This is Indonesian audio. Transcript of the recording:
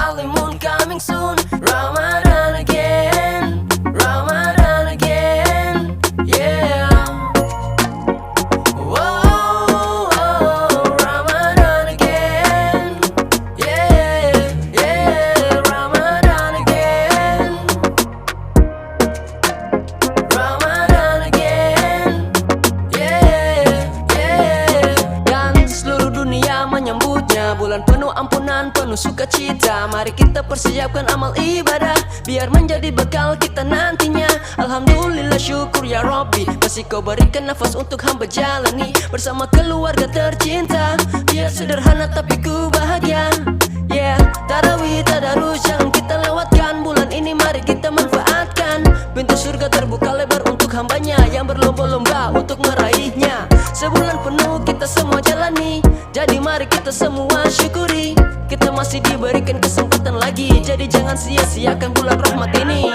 Halimun coming soon. Ramadan again, Ramadan again, yeah. Whoa, Ramadan again, yeah, yeah. Ramadan again, Ramadan again, yeah, yeah. Dan seluruh dunia menyambutnya, bulan penuh ampunan, penuh sukacita. Mari kita persiapkan amal ibadah, biar menjadi bekal kita nantinya. Alhamdulillah syukur ya Rabbi, masih kau berikan nafas untuk hamba jalani bersama keluarga tercinta. Biar sederhana tapi ku bahagia, yeah. Tarawih, tadarus jangan kita lewatkan. Bulan ini mari kita manfaatkan, pintu surga terbuka lebar untuk hambanya yang berlomba-lomba untuk meraihnya. Sebulan penuh kita semua jalani, jadi mari kita semua syukuri. Kita masih diberikan kesempatan lagi, jadi jangan sia-siakan bulan rahmat ini.